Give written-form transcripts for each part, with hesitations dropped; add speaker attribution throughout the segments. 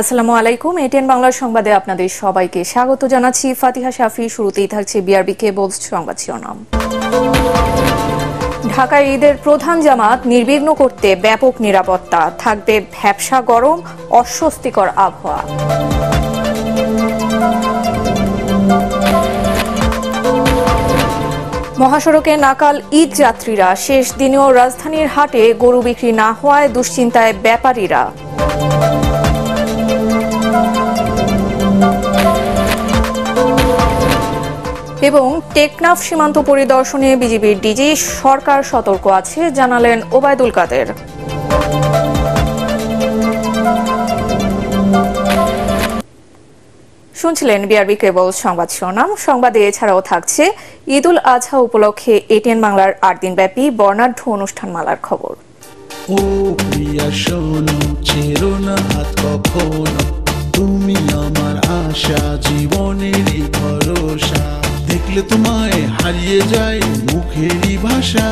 Speaker 1: আসসালামু আলাইকুম। এটিএন বাংলার সংবাদে আপনাদের সবাইকে স্বাগত জানাচ্ছি। ফাতিহা শাফি। শুরুতেই থাকছে বিআরবি কেবলস সংবাদ শিরোনাম। ঢাকায় ঈদের প্রধান জামাত নির্বিঘ্ন করতে ব্যাপক নিরাপত্তা, থাকবে ভ্যাপসা গরম, অস্বস্তিকর আবহাওয়া। মহাসড়কে নাকাল ঈদ যাত্রীরা, শেষ দিনেও রাজধানীর হাটে গরু বিক্রি না হওয়ায় দুশ্চিন্তায় ব্যাপারীরা। এবং টেকনাফ সীমান্ত পরিদর্শনে বিজিবির ডিজি, সরকার সতর্ক আছে জানালেন ওবায়দুল কাদের। শুনছিলেন বিআরবি কেবল সংবাদ শিরোনাম। সংবাদে এছাড়াও থাকছে ঈদুল আজহা উপলক্ষে এটিএন বাংলার 8 দিনব্যাপী বর্ণাঢ্য অনুষ্ঠানমালার খবর।
Speaker 2: ও প্রিয়া শোনো, ছেড়ো না হাত কখনো, তুমি আমার আশা, জীবনেরই ভরসা, দেখলে তোমায় হারিয়ে যায় মুখেরই ভাষা।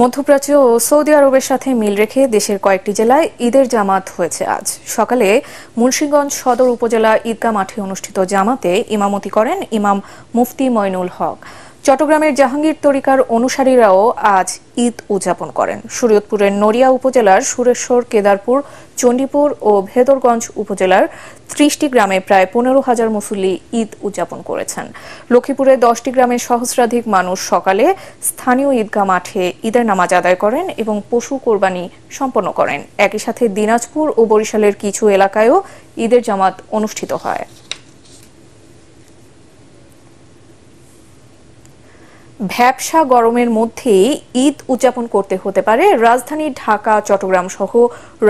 Speaker 1: মধ্যপ্রাচ্য ও সৌদি আরবের সাথে মিল রেখে দেশের কয়েকটি জেলায় ঈদের জামাত হয়েছে আজ সকালে। মুন্সিগঞ্জ সদর উপজেলা ঈদগাহ মাঠে অনুষ্ঠিত জামাতে ইমামতি করেন ইমাম মুফতি মইনুল হক। চট্টগ্রামের জাহাঙ্গীর তরিকার অনুসারীরাও আজ ঈদ উদযাপন করেন। শরীয়তপুরের নড়িয়া উপজেলার সুরেশ্বর, কেদারপুর, চণ্ডীপুর ও ভেদরগঞ্জ উপজেলার 30টি গ্রামে প্রায় 15,000 মুসল্লি ঈদ উদযাপন করেছেন। লক্ষ্মীপুরে 10টি গ্রামের সহস্রাধিক মানুষ সকালে স্থানীয় ঈদগাহ মাঠে ঈদের নামাজ আদায় করেন এবং পশু কোরবানি সম্পন্ন করেন। একই সাথে দিনাজপুর ও বরিশালের কিছু এলাকায়ও ঈদের জামাত অনুষ্ঠিত হয়। ভ্যাপসা গরমের মধ্যেই ঈদ উদযাপন করতে হতে পারে রাজধানী ঢাকা, চট্টগ্রাম সহ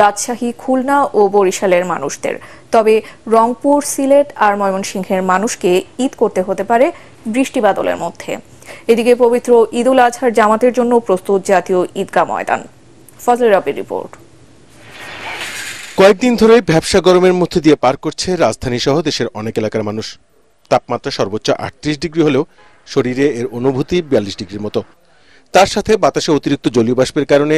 Speaker 1: রাজশাহী, খুলনা ও বরিশালের মানুষদের। তবে রংপুর, সিলেট আর ময়মনসিংহের মানুষকে ঈদ করতে হতে পারে বৃষ্টি বাদলের মধ্যে। এদিকে পবিত্র ঈদুল আজহার জামাতের জন্য প্রস্তুত জাতীয় ঈদগাহ ময়দান। ফজলে রাব্বির রিপোর্ট।
Speaker 3: কয়েকদিন ধরে ভ্যাপসা গরমের মধ্যে দিয়ে পার করছে রাজধানী সহ দেশের অনেক এলাকার মানুষ। তাপমাত্রা সর্বোচ্চ 38 ডিগ্রি হলেও শরীরে এর অনুভূতি 42 ডিগ্রির মতো। তার সাথে বাতাসে অতিরিক্ত জলীয় বাষ্পের কারণে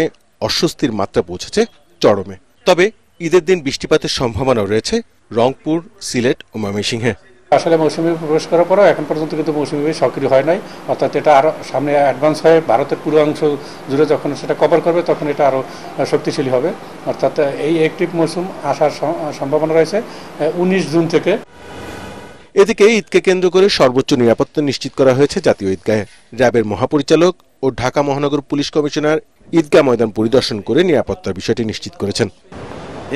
Speaker 3: অস্বস্তির মাত্রা পৌঁছেছে চরমে। তবে ঈদের দিন বৃষ্টিপাতের সম্ভাবনাও রয়েছে রংপুর, সিলেট ও ময়মনসিংহে।
Speaker 4: আসলে মৌসুমী প্রবেশ করার পরও এখন পর্যন্ত কিন্তু মৌসুমী সক্রিয় হয় নাই, অর্থাৎ এটা আরও সামনে অ্যাডভান্স হয়ে ভারতের পুরো অংশ জুড়ে যখন সেটা কভার করবে তখন এটা আরও শক্তিশালী হবে। অর্থাৎ এই অ্যাক্টিভ মৌসুম আসার সম্ভাবনা রয়েছে 19 জুন থেকে।
Speaker 3: এদিকে ঈদকে কেন্দ্র করে সর্বোচ্চ নিরাপত্তা নিশ্চিত করা হয়েছে জাতীয় ঈদগাহে। র্যাবের মহাপরিচালক ও ঢাকা মহানগর পুলিশ কমিশনার ঈদগাহ ময়দান পরিদর্শন করে নিরাপত্তার বিষয়টি নিশ্চিত করেছেন।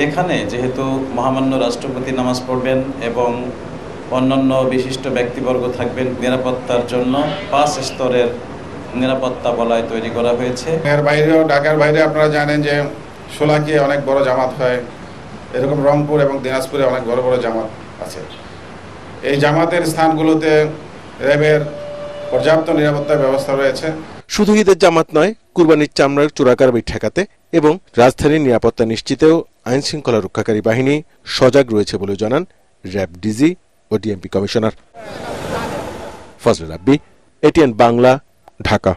Speaker 5: এখানে যেহেতু মহামান্য রাষ্ট্রপতি নামাজ পড়বেন এবং অন্যান্য বিশিষ্ট ব্যক্তিবর্গ থাকবেন, নিরাপত্তার জন্য 5 স্তরের নিরাপত্তা বলয় তৈরি করা হয়েছে।
Speaker 6: এর বাইরেও, ঢাকার বাইরে আপনারা জানেন যে শোলাকিয়ে অনেক বড় জামাত হয়, এরকম রংপুর এবং দিনাজপুরে অনেক বড় বড় জামাত আছে। এই জামাতের স্থানগুলোতে র্যাবের পর্যাপ্ত নিরাপত্তা ব্যবস্থা রয়েছে।
Speaker 3: শুধু ঈদের জামাত নয়, কুরবানির চামড়ার চোরাকারবারি ঠেকাতে এবং রাজধানীর নিরাপত্তা নিশ্চিতেও আইন শৃঙ্খলা রক্ষাকারী বাহিনী সজাগ রয়েছে বলে জানান র্যাব ডিজি ও ডিএমপি কমিশনার। ফজলে রাব্বি, এটিএন বাংলা, ঢাকা।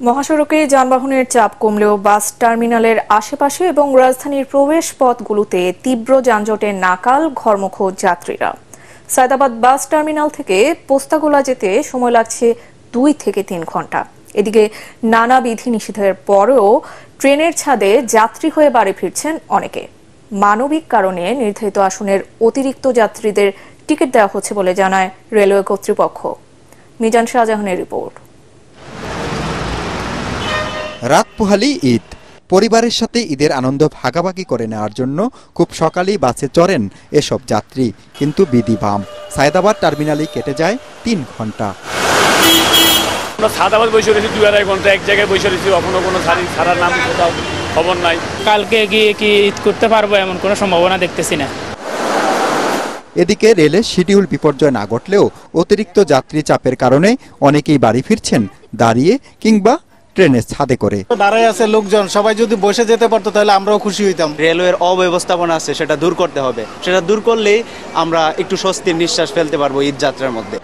Speaker 1: মহাসড়কে যানবাহনের চাপ কমলেও বাস টার্মিনালের আশেপাশে এবং রাজধানীর প্রবেশ পথগুলোতে তীব্র যানজটের নাকাল ঘরমুখ যাত্রীরা। সায়দাবাদ বাস টার্মিনাল থেকে পোস্তাগোলা যেতে সময় লাগছে 2 থেকে 3 ঘন্টা। এদিকে নানা বিধিনিষেধের পরেও ট্রেনের ছাদে যাত্রী হয়ে বাড়ি ফিরছেন অনেকে। মানবিক কারণে নির্ধারিত আসনের অতিরিক্ত যাত্রীদের টিকিট দেওয়া হচ্ছে বলে জানায় রেলওয়ে কর্তৃপক্ষ। মিজান শাহজাহানের রিপোর্ট।
Speaker 7: রাত পোহালি ঈদ, পরিবারের সাথে ঈদের আনন্দ ভাগাভাগি করে নেওয়ার জন্য খুব সকালেই বাসে চড়েন এসব যাত্রী, কিন্তু বিধি বাম। সায়দাবাদ টার্মিনালে কেটে যায় 3 ঘন্টা।
Speaker 8: আমরা সায়দাবাদ বসে রয়েছি 2-2.5 ঘন্টা এক জায়গায় বসে রয়েছি, কখনো কোনো ছাড়ার নাম কোথাও খবর নাই।
Speaker 9: কালকে গিয়ে কি ঈদ করতে পারবো এমন কোনো সম্ভাবনা দেখতেছি না।
Speaker 7: এদিকে রেলের শিডিউল বিপর্যয় না ঘটলেও অতিরিক্ত যাত্রী চাপের কারণে অনেকেই বাড়ি ফিরছেন দাঁড়িয়ে কিংবা ট্রেনের ছাদে করে।
Speaker 10: দাঁড়ায় আছে লোকজন, সবাই যদি বসে যেতে পারতো তাহলে আমরাও খুশি হইতাম। রেলওয়ের অব্যবস্থাপনা আছে, সেটা দূর করতে হবে। সেটা দূর করলেই আমরা একটু স্বস্তির নিঃশ্বাস ফেলতে পারবো ঈদ যাত্রার মধ্যে।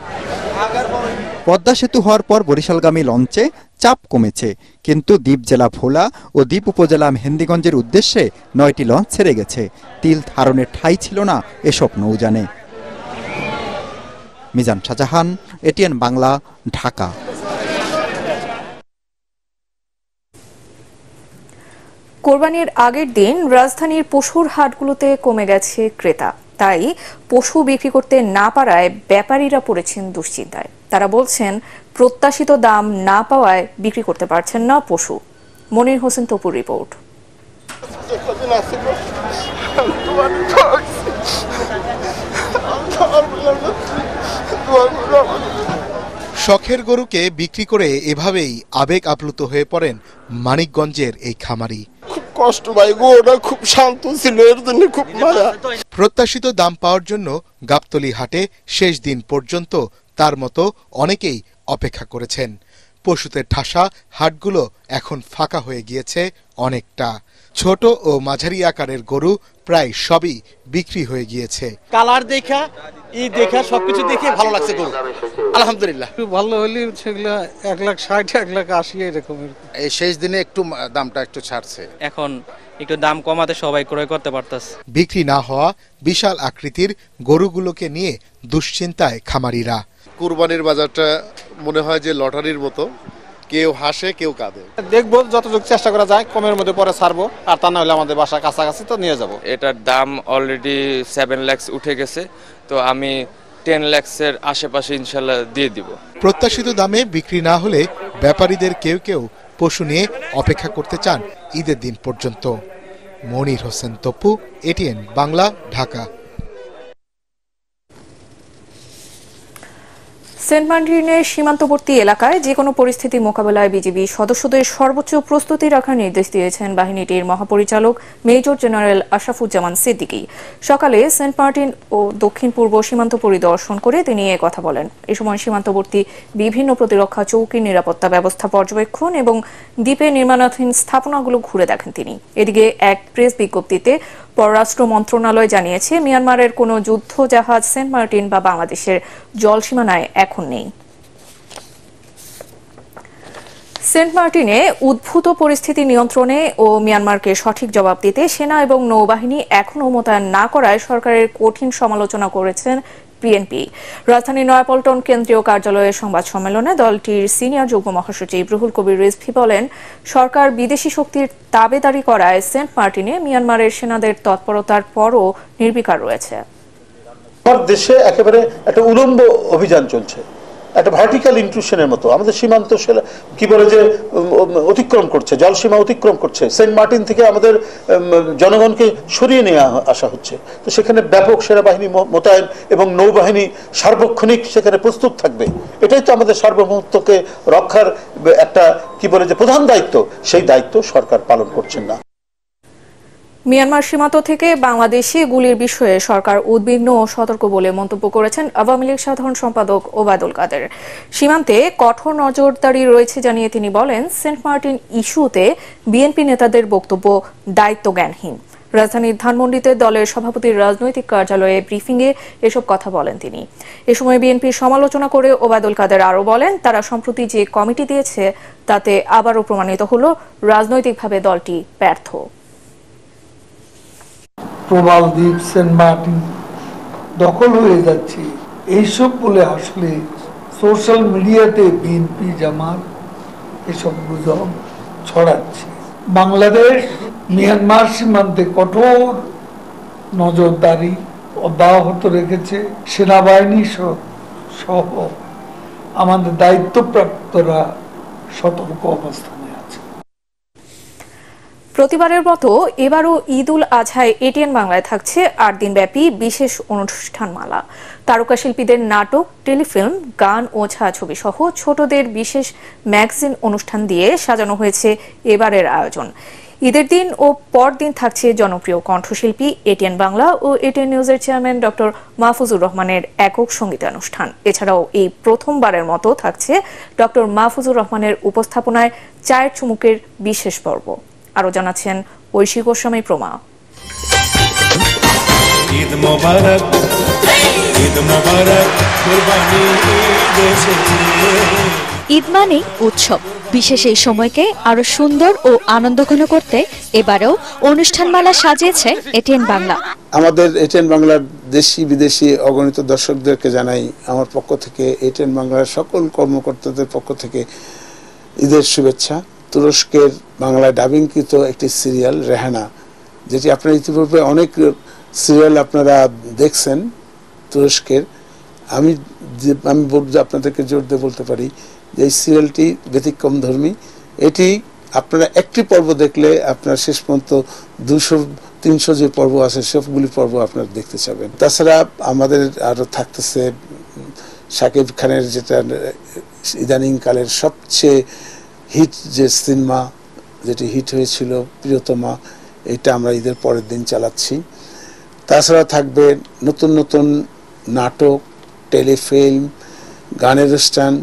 Speaker 7: পদ্মা সেতু হওয়ার পর বরিশালগামী লঞ্চে চাপ কমেছে, কিন্তু দ্বীপ জেলা ভোলা ও দ্বীপ উপজেলা মেহেন্দিগঞ্জের উদ্দেশ্যে 9টি লঞ্চ ছেড়ে গেছে। তিল ধারণের ঠাঁই ছিল না এসব নৌযানে। মিজান শাহজাহান, এটিএন বাংলা, ঢাকা।
Speaker 1: কোরবানির আগের দিন রাজধানীর পশুর হাটগুলোতে কমে গেছে ক্রেতা, তাই পশু বিক্রি করতে না পারায় ব্যাপারীরা পড়েছেন দুশ্চিন্তায়। তারা বলছেন প্রত্যাশিত দাম না পাওয়ায় বিক্রি করতে পারছেন না পশু। মনির হোসেন তপুর রিপোর্ট।
Speaker 3: শখের গরুকে বিক্রি করে এভাবেই আবেগ আপ্লুত হয়ে পড়েন মানিকগঞ্জের এই খামারি।
Speaker 11: খুব কষ্ট ভাই, গরুটা খুব শান্ত ছিল, এর জন্য খুব মায়া।
Speaker 3: প্রত্যাশিত দাম পাওয়ার জন্য গাবতলী হাটে শেষ দিন পর্যন্ত তার মতো অনেকেই অপেক্ষা করেছেন। পশুদের ঠাসা হাটগুলো এখন ফাঁকা হয়ে গিয়েছে অনেকটা। ছোট ও মাঝারি আকারের গরু প্রায় সবই বিক্রি হয়ে গিয়েছে।
Speaker 12: কালার দেখা সবকিছু দেখে ভালো লাগছে গরু, আলহামদুলিল্লাহ।
Speaker 13: ভালো হলে সেগুলো 1,60,000 1,80,000 এরকম।
Speaker 12: এই শেষ দিনে একটু দামটা একটু ছাড়ছে,
Speaker 9: এখন একটু দাম কমাতে সবাই ক্রয় করতে পারতেছে।
Speaker 3: বিক্রি না হওয়া বিশাল আকৃতির গরুগুলোকে নিয়ে দুশ্চিন্তায় খামারিরা।
Speaker 11: কুরবানির বাজারটা মনে হয় যে লটারির মতো, কেউ হাসে কেউ কাঁদে।
Speaker 10: দেখবো যতটুকু চেষ্টা করা যায় কমের মধ্যে পরে ছাড়বো, আর তা না হলে আমাদের বাসা কাছাকাছি তো নিয়ে যাব।
Speaker 14: এটার দাম অলরেডি 7 লাখ উঠে গেছে, তো আমি 10 লাখের আশেপাশে ইনশাল্লাহ দিয়ে দিব।
Speaker 3: প্রত্যাশিত দামে বিক্রি না হলে ব্যাপারীদের কেউ কেউ পশু নিয়ে অপেক্ষা করতে চান ঈদের দিন পর্যন্ত। মনির হোসেন তপু, এটিএন বাংলা, ঢাকা।
Speaker 1: সেন্ট মার্টিনের সীমান্তবর্তী এলাকায় যে কোনো পরিস্থিতি মোকাবেলায় বিজিবি সদস্যদের সর্বোচ্চ প্রস্তুতি রাখার নির্দেশ দিয়েছেন বাহিনীটির মহাপরিচালক মেজর জেনারেল আশরাফুজ্জামান সিদ্দিকী। সকালে সেন্ট মার্টিন ও দক্ষিণ পূর্ব সীমান্ত পরিদর্শন করে তিনি এ কথা বলেন। এ সময় সীমান্তবর্তী বিভিন্ন প্রতিরক্ষা চৌকির নিরাপত্তা ব্যবস্থা পর্যবেক্ষণ এবং দ্বীপে নির্মাণাধীন স্থাপনাগুলো ঘুরে দেখেন তিনি। এদিকে এক প্রেস বিজ্ঞপ্তিতে পররাষ্ট্র মন্ত্রণালয় জানিয়েছে, মিয়ানমারের কোনো যুদ্ধ জাহাজ সেন্ট মার্টিন বা বাংলাদেশের জলসীমানায় এখন নেই। সেন্ট মার্টিনে উদ্ভূত পরিস্থিতি নিয়ন্ত্রণে ও মিয়ানমারকে সঠিক জবাব দিতে সেনা এবং নৌবাহিনী এখনও মোতায়েন না করায় সরকারের কঠিন সমালোচনা করেছেন বিএনপি। রাজধানীর নয়াপল্টন কেন্দ্রীয় কার্যালয়ের সংবাদ সম্মেলনে দলটির সিনিয়র যুগ্ম মহাসচিব রুহুল কবির রিজভী বলেন, সরকার বিদেশি শক্তির তাবেদারি করায় সেন্ট মার্টিনে মিয়ানমারের সেনাদের তৎপরতার পরও নির্বিকার রয়েছে।
Speaker 15: দেশে একেবারে একটা উলম্ব অভিযান চলছে, একটা ভার্টিক্যাল ইন্ট্রুশনের মতো। আমাদের সীমান্ত কি বলে যে অতিক্রম করছে, জলসীমা অতিক্রম করছে। সেন্ট মার্টিন থেকে আমাদের জনগণকে সরিয়ে নিয়ে আসা হচ্ছে। তো সেখানে ব্যাপক সেনাবাহিনী মোতায়েন এবং নৌবাহিনী সার্বক্ষণিক সেখানে প্রস্তুত থাকবে। এটাই তো আমাদের সার্বভৌমত্বকে রক্ষার একটা কি বলে যে প্রধান দায়িত্ব। সেই দায়িত্ব সরকার পালন করছেন না।
Speaker 1: মিয়ানমার সীমান্ত থেকে বাংলাদেশে গুলির বিষয়ে সরকার উদ্বিগ্ন ও সতর্ক বলে মন্তব্য করেছেন আওয়ামী লীগ সাধারণ সম্পাদক ওবায়দুল কাদের। সীমান্তে কঠোর নজরদারি রয়েছে জানিয়ে তিনি বলেন, সেন্ট মার্টিন ইস্যুতে বিএনপি নেতাদের বক্তব্য দায়িত্বজ্ঞানহীন। রাজধানীর ধানমন্ডিতে দলের সভাপতির রাজনৈতিক কার্যালয়ে ব্রিফিংয়ে এসব কথা বলেন তিনি। এ সময় বিএনপির সমালোচনা করে ওবায়দুল কাদের আরও বলেন, তারা সম্প্রতি যে কমিটি দিয়েছে তাতে আবারও প্রমাণিত হল রাজনৈতিকভাবে দলটি ব্যর্থ।
Speaker 16: প্রবাল দ্বীপ, সেন্ট মার্টিন দখল হয়ে যাচ্ছে এইসব বলে আসলে সোশ্যাল মিডিয়াতে বিএনপি জামাত এসব গুজব ছড়াচ্ছে। বাংলাদেশ মিয়ানমার সীমান্তে কঠোর নজরদারি অব্যাহত রেখেছে। সেনাবাহিনী সহ আমাদের দায়িত্বপ্রাপ্তরা সতর্ক অবস্থানে আছে।
Speaker 1: প্রতিবারের মতো এবারও ঈদ উল আজহায় এটিএন বাংলায় থাকছে 8 দিনব্যাপী বিশেষ অনুষ্ঠানমালা। তারকা শিল্পীদের নাটক, টেলিফিল্ম, গান ও ছায়াছবি সহ ছোটদের বিশেষ ম্যাগাজিন অনুষ্ঠান দিয়ে সাজানো হয়েছে এবারের আয়োজন। ঈদের দিন ও পরদিন থাকছে জনপ্রিয় কণ্ঠশিল্পী এটিএন বাংলা ও এটিএন নিউজের চেয়ারম্যান ডক্টর মাহফুজুর রহমানের একক সঙ্গীতানুষ্ঠান। এছাড়াও এই প্রথমবারের মতো থাকছে ডক্টর মাহফুজুর রহমানের উপস্থাপনায় চায়ের চুমুকের বিশেষ পর্ব। আরো জানাচ্ছেন ঐশী গোস্বামী প্রমা।
Speaker 2: ঈদ মোবারক, ঈদ মোবারক।
Speaker 17: ঈদ মানেই উৎসব। বিশেষ এই সময়কে আরো সুন্দর ও আনন্দঘন করতে এবারেও অনুষ্ঠানমালা সাজিয়েছে এটিএন বাংলা।
Speaker 18: আমাদের এটিএন বাংলার দেশি বিদেশি অগণিত দর্শকদেরকে জানাই আমার পক্ষ থেকে, এটিএন বাংলার সকল কর্মকর্তাদের পক্ষ থেকে ঈদের শুভেচ্ছা। তুরস্কের বাংলায় ডাবিংকৃত একটি সিরিয়াল রেহানা, যেটি আপনারা ইতিপূর্বে অনেক সিরিয়াল আপনারা দেখছেন তুরস্কের, আমি আপনাদেরকে জোর দিয়ে বলতে পারি যে এই সিরিয়ালটি ব্যতিক্রম ধর্মী। এটি আপনারা একটি পর্ব দেখলে আপনার শেষ পর্যন্ত 200-300 যে পর্ব আছে সবগুলি পর্ব আপনারা দেখতে চাবেন। তাছাড়া আমাদের আরো থাকতেছে শাকিব খানের যেটা ইদানিং কালের সবচেয়ে হিট যে সিনেমা, যেটি হিট হয়েছিল প্রিয়তমা, এটা আমরা ঈদের পরের দিন চালাচ্ছি। তাছাড়া থাকবে নতুন নতুন নাটক, টেলিফিল্ম, গানের অনুষ্ঠান।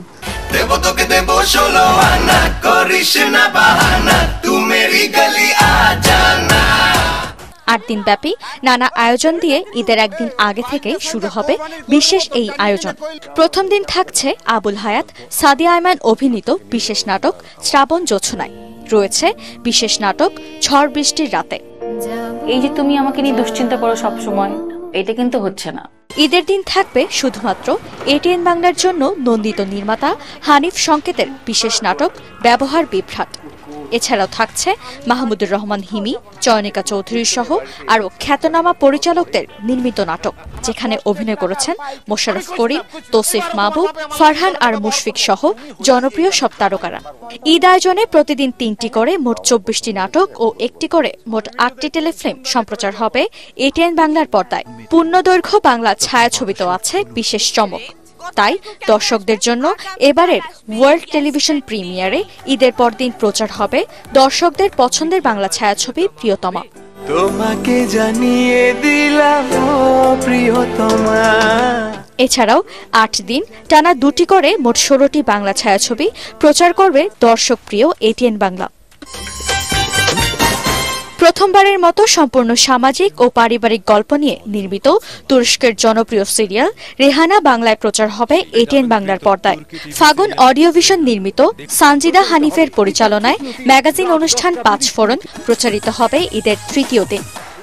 Speaker 17: 8 দিন ব্যাপী নানা আয়োজন দিয়ে ঈদের একদিন আগে থেকে শুরু হবে বিশেষ এই আয়োজন। প্রথম দিন থাকছে আবুল হায়াত, সাদিয়া আয়মান অভিনীত বিশেষ নাটক শ্রাবণ জোছনায়। রয়েছে বিশেষ নাটক ঝড় বৃষ্টির রাতে।
Speaker 19: এই যে তুমি আমাকে নিয়ে দুশ্চিন্তা করো সবসময়, এটা কিন্তু হচ্ছে না।
Speaker 17: ঈদের দিন থাকবে শুধুমাত্র এটিএন বাংলার জন্য নন্দিত নির্মাতা হানিফ সংকেতের বিশেষ নাটক ব্যবহার বিভ্রাট। এছাড়াও থাকছে মাহমুদুর রহমান হিমি, চয়নিকা চৌধুরী সহ আরও খ্যাতনামা পরিচালকদের নির্মিত নাটক, যেখানে অভিনয় করেছেন মোশাররফ করিম, তৌসিফ মাহবুব, ফারহান আর মুশফিক সহ জনপ্রিয় সব তারকারা। ঈদ আয়োজনে প্রতিদিন 3টি করে মোট 24টি নাটক ও 1টি করে মোট 8টি টেলিফিল্ম সম্প্রচার হবে এটিএন বাংলার পর্দায়। পূর্ণদৈর্ঘ্য বাংলা ছায়াছবিতেও আছে বিশেষ চমক। তাই দর্শকদের জন্য এবারের ওয়ার্ল্ড টেলিভিশন প্রিমিয়ারে ঈদের পরদিন প্রচার হবে দর্শকদের পছন্দের বাংলা ছায়াছবি প্রিয়তমা।
Speaker 20: তোমাকে জানিয়ে দিলাম প্রিয়তমা।
Speaker 17: এছাড়াও 8 দিন টানা 2টি করে মোট 16টি বাংলা ছায়াছবি প্রচার করবে দর্শক প্রিয় এটিএন বাংলা। প্রথমবারের মতো সম্পূর্ণ সামাজিক ও পারিবারিক গল্প নিয়ে নির্মিত তুরস্কের জনপ্রিয় সিরিয়াল রেহানা বাংলায় প্রচার হবে এটিএন বাংলার পর্দায়। ফাগুন অডিওভিশন নির্মিত সানজিদা হানিফের পরিচালনায় ম্যাগাজিন অনুষ্ঠান 5 ফোরন প্রচারিত হবে ঈদের তৃতীয় দিন।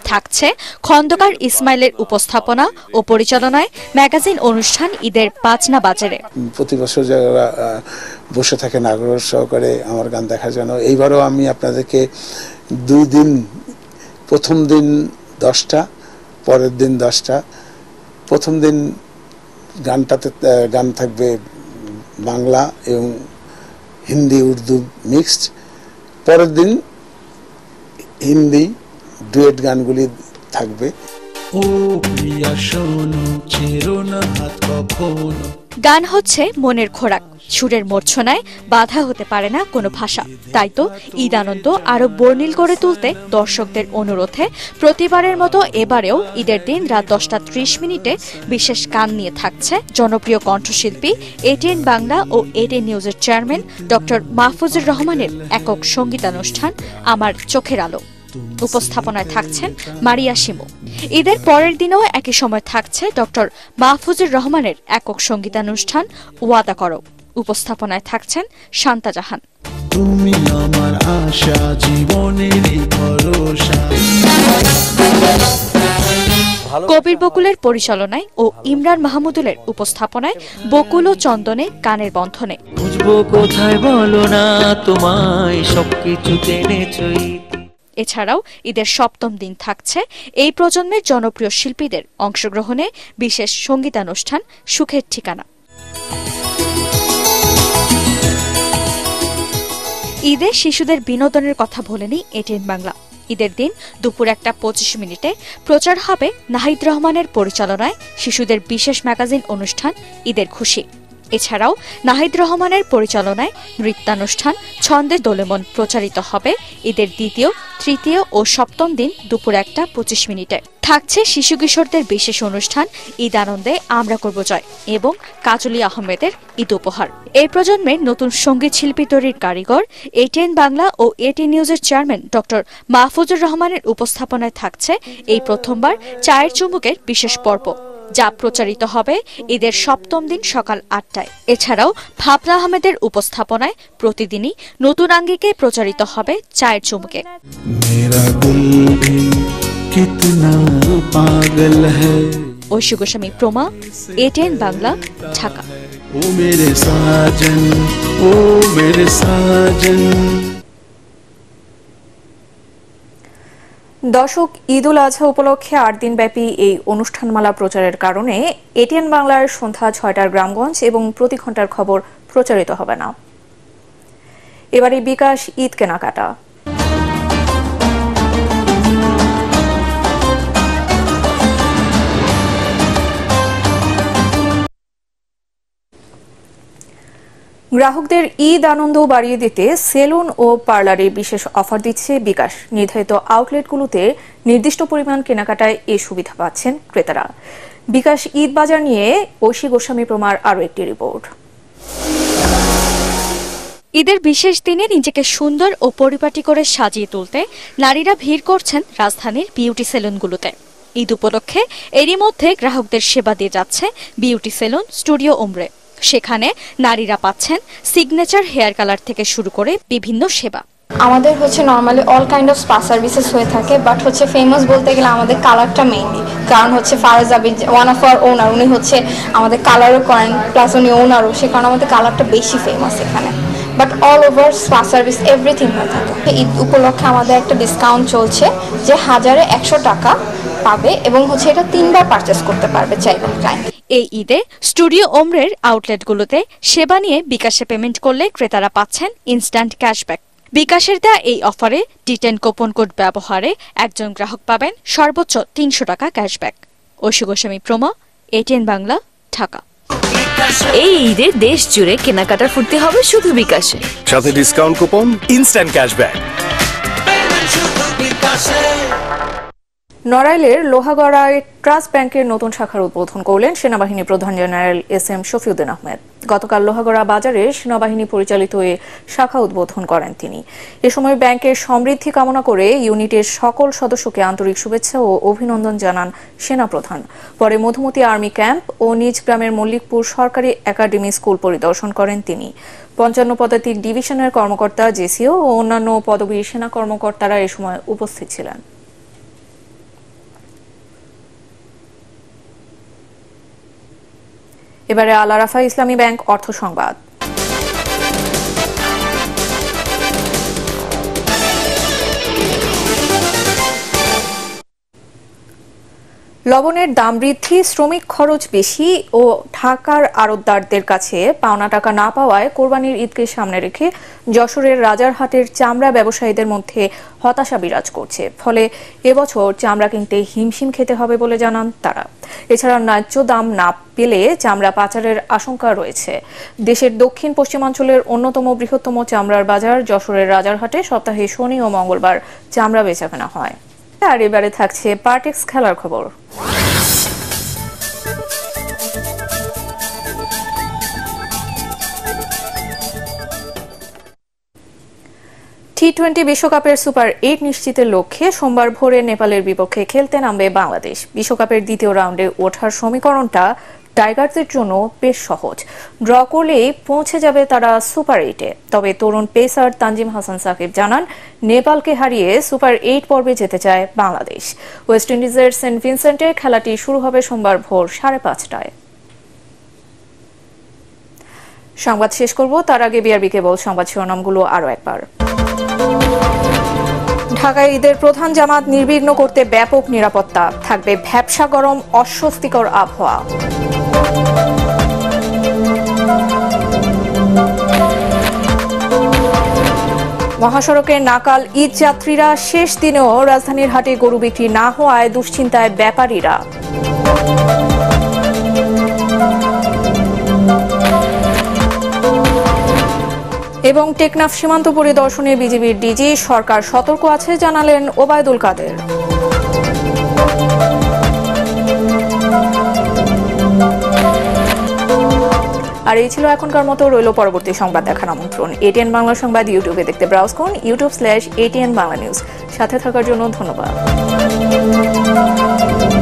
Speaker 17: থাকছে খন্দকার ইসমাইলের উপস্থাপনা ও পরিচালনায় ম্যাগাজিন অনুষ্ঠান ঈদের 5 না বাজারে।
Speaker 18: প্রতি বছর যারা বসে থাকেন আগ্রহ সহকারে আমার গান দেখার জন্য, এইবারও আমি আপনাদেরকে 2 দিন, প্রথম দিন 10টা, পরের দিন 10টা। প্রথম দিন গান থাকবে বাংলা এবং হিন্দি উর্দু মিক্সড, পরের দিন হিন্দি ডুয়েট গানগুলি থাকবে।
Speaker 2: ও প্রিয়া শোনো, ছেড়ো না হাত কখনো।
Speaker 17: গান হচ্ছে মনের খোরাক, সুরের মূর্ছনায় বাধা হতে পারে না কোনো ভাষা। তাই তো ঈদ আনন্দ আরো বর্ণিল করে তুলতে দর্শকদের অনুরোধে প্রতিবারের মতো এবারেও ঈদের দিন রাত 10:30 বিশেষ গান নিয়ে থাকছে জনপ্রিয় কণ্ঠশিল্পী এটিএন বাংলা ও এটিএন নিউজের চেয়ারম্যান ডক্টর মাহফুজুর রহমানের একক সঙ্গীতানুষ্ঠান আমার চোখের আলো। উপস্থাপনায় থাকছেন মারিয়া শিমু। ঈদের পরের দিনেও একই সময় থাকছে ডক্টর মাহফুজুর রহমানের একক সঙ্গীতানুষ্ঠান ওয়াদা করো। উপস্থাপনায় থাকছেন শান্তা জাহান।
Speaker 2: তুমি আমার আশা, জীবনের ভরসা।
Speaker 17: কবির বকুলের পরিচালনায় ও ইমরান মাহমুদুলের উপস্থাপনায় বকুল ও চন্দনে গানের বন্ধনে।
Speaker 20: বুঝবো কোথায় বলো না তোমায় সবকিছু টেনেছই।
Speaker 17: এছাড়াও ঈদের 7ম দিন থাকছে এই প্রজন্মের জনপ্রিয় শিল্পীদের অংশগ্রহণে বিশেষ সঙ্গীতানুষ্ঠান সুখের ঠিকানা। ঈদে শিশুদের বিনোদনের কথা বলেনি এটিএন বাংলা। ঈদের দিন দুপুর 1:25 প্রচার হবে নাহিদ রহমানের পরিচালনায় শিশুদের বিশেষ ম্যাগাজিন অনুষ্ঠান ঈদের খুশি। এছাড়াও নাহিদ রহমানের পরিচালনায় নৃত্যানুষ্ঠান ছন্দে দোলেমন প্রচারিত হবে ঈদের 2য়, 3য় ও 7ম দিন দুপুর 1:25। থাকছে শিশু কিশোরদের বিশেষ অনুষ্ঠান ঈদ আনন্দে আমরা করব জয় এবং কাজলী আহমেদের ঈদ উপহার। এই প্রজন্মের নতুন সঙ্গীত শিল্পী তৈরির কারিগর এটিএন বাংলা ও এটিএন নিউজের চেয়ারম্যান ডক্টর মাহফুজুর রহমানের উপস্থাপনায় থাকছে এই প্রথমবার চায়ের চুমুকের বিশেষ পর্ব। যা প্রচারিত হবে ঈদের 7ম দিন সকাল 8টায়। এছাড়াও ফাফরা আহমেদের উপস্থাপনায় প্রতিদিনই নতুন আঙ্গিকে প্রচারিত হবে চায়ের চুমুকে। ঐশী গোস্বামী প্রমা, ATN বাংলা, ঢাকা।
Speaker 1: দর্শক, ঈদ উল আজহা উপলক্ষে 8 দিনব্যাপী এই অনুষ্ঠানমালা প্রচারের কারণে ATN বাংলার সন্ধ্যা 6টার গ্রামগঞ্জ এবং প্রতি ঘন্টার খবর প্রচারিত হবে না। এবারে বিকাশ ঈদ কেনাকাটা। গ্রাহকদের ঈদ আনন্দ বাড়িয়ে দিতে সেলুন ও পার্লারে বিশেষ অফার দিচ্ছে বিকাশ। নির্ধারিত আউটলেটগুলোতে নির্দিষ্ট পরিমাণ কেনাকাটায় এই সুবিধা পাচ্ছেন ক্রেতারা। বিকাশ ঈদ বাজার নিয়ে ঐশী গোস্বামী প্রমার আরও একটি রিপোর্ট।
Speaker 17: ঈদের বিশেষ দিনে নিজেকে সুন্দর ও পরিপাটি করে সাজিয়ে তুলতে নারীরা ভিড় করছেন রাজধানীর বিউটি সেলুনগুলোতে। ঈদ উপলক্ষে এরই মধ্যে গ্রাহকদের সেবা দিয়ে যাচ্ছে বিউটি সেলুন স্টুডিও ওমরে। সেখানে নারীরা পাচ্ছেন সিগনেচার হেয়ার কালার থেকে শুরু করে বিভিন্ন সেবা।
Speaker 21: আমাদের normally all kind of spa services হয়ে থাকে, বাট ফেমাস বলতে গেলে আমাদের কালারটা মেইনলি, কারণ Faraz Abid one of our owner, উনি আমাদের কালারও করেন প্লাস উনি ওনারও, সে কারণে আমাদের কালারটা বেশি ফেমাস এখানে। But all over spa service everything হয়ে থাকে। ঈদ উপলক্ষে আমাদের একটা ডিসকাউন্ট চলছে যে 1000-এ 100 টাকা পাবে এবং এটা 3বার পারচেস করতে পারবে চাইলে।
Speaker 17: এই ঈদে স্টুডিও ওমরের আউটলেটগুলোতে সেবা নিয়ে বিকাশে পেমেন্ট করলে ক্রেতারা পাচ্ছেন ইনস্ট্যান্ট ক্যাশব্যাক। বিকাশের দেয়া এই অফারে D10 কুপন কোড ব্যবহারে একজন গ্রাহক পাবেন সর্বোচ্চ 300 টাকা ক্যাশব্যাক। ঐশী গোস্বামী প্রমা, ATN বাংলা, ঢাকা।
Speaker 22: এই ঈদে দেশ জুড়ে কেনাকাটার ফুর্তি হবে শুধু বিকাশে,
Speaker 23: সাথে ডিসকাউন্ট কুপন, ইনস্ট্যান্ট ক্যাশব্যাক।
Speaker 1: নড়াইলের লোহাগড়ায় ট্রাস্ট ব্যাংকের নতুন শাখার উদ্বোধন করলেন সেনাবাহিনী প্রধান জেনারেল SM শফিউদ্দিন আহমেদ। গতকাল লোহাগড়া বাজারে সেনাবাহিনী পরিচালিত এ শাখা উদ্বোধন করেন তিনি। এ সময় ব্যাংকের সমৃদ্ধি কামনা করে ইউনিটের সকল সদস্যকে আন্তরিক শুভেচ্ছা ও অভিনন্দন জানান সেনাপ্রধান। পরে মধুমতি আর্মি ক্যাম্প ও নিজ গ্রামের মল্লিকপুর সরকারি একাডেমি স্কুল পরিদর্শন করেন তিনি। 55 পদাতিক ডিভিশনের কর্মকর্তা, জেসিও ও অন্যান্য পদবীর সেনা কর্মকর্তারা এ সময় উপস্থিত ছিলেন। এবারে আল আরাফা ইসলামী ব্যাংক অর্থ সংবাদ। লবণের দাম বৃদ্ধি, শ্রমিক খরচ বেশি ও ঢাকার আড়তদারদের কাছে পাওনা টাকা না পাওয়ায় কোরবানির ঈদকে সামনে রেখে যশোরের রাজারহাটের চামড়া ব্যবসায়ীদের মধ্যে হতাশা বিরাজ করছে। ফলে এবছর চামড়া কিনতে হিমশিম খেতে হবে বলে জানান তারা। এছাড়া ন্যায্য দাম না পেলে চামড়া পাচারের আশঙ্কা রয়েছে। দেশের দক্ষিণ পশ্চিমাঞ্চলের অন্যতম বৃহত্তম চামড়ার বাজার যশোরের রাজারহাটে সপ্তাহে শনি ও মঙ্গলবার চামড়া বেচাকেনা হয়। আর এবারে থাকছে পার্টেক্স খেলার খবর। টি-20 বিশ্বকাপের সুপার 8 নিশ্চিতের লক্ষ্যে সোমবার ভোরে নেপালের বিপক্ষে খেলতে নামবে বাংলাদেশ। বিশ্বকাপের দ্বিতীয় রাউন্ডে ওঠার সমীকরণটা টাইগারদের জন্য বেশ সহজ। ড্র করলেই পৌঁছে যাবে তারা সুপার 8-এ। তবে তরুণ পেসার তানজিম হাসান সাকিব জানান, নেপালকে হারিয়ে সুপার 8 পর্বে যেতে চায় বাংলাদেশ। ওয়েস্ট ইন্ডিজের সেন্ট ভিনসেন্টে খেলাটি শুরু হবে সোমবার ভোর 5:30টায়। সংবাদ শেষ করব, তার আগে বিআরবি কেবল সংবাদ শিরোনামগুলো আরও একবার। ঢাকায় ঈদের প্রধান জামাত নির্বিঘ্ন করতে ব্যাপক নিরাপত্তা, থাকবে ভ্যাপসা গরম অস্বস্তিকর আবহাওয়া। মহাসড়কে নাকাল ঈদ যাত্রীরা, শেষ দিনেও রাজধানীর হাটে গরু বিক্রি না হওয়ায় দুশ্চিন্তায় ব্যাপারীরা। এবং টেকনাফ সীমান্ত পরিদর্শনে বিজিবির ডিজি, সরকার সতর্ক আছে জানালেন ওবায়দুল কাদের। আর এই ছিল এখনকার মতো, রইল পরবর্তী সংবাদ দেখার আমন্ত্রণ। ATN বাংলা সংবাদ ইউটিউবে দেখতে ব্রাউজ করুন youtube/ATN বাংলা নিউজ। সাথে থাকার জন্য ধন্যবাদ।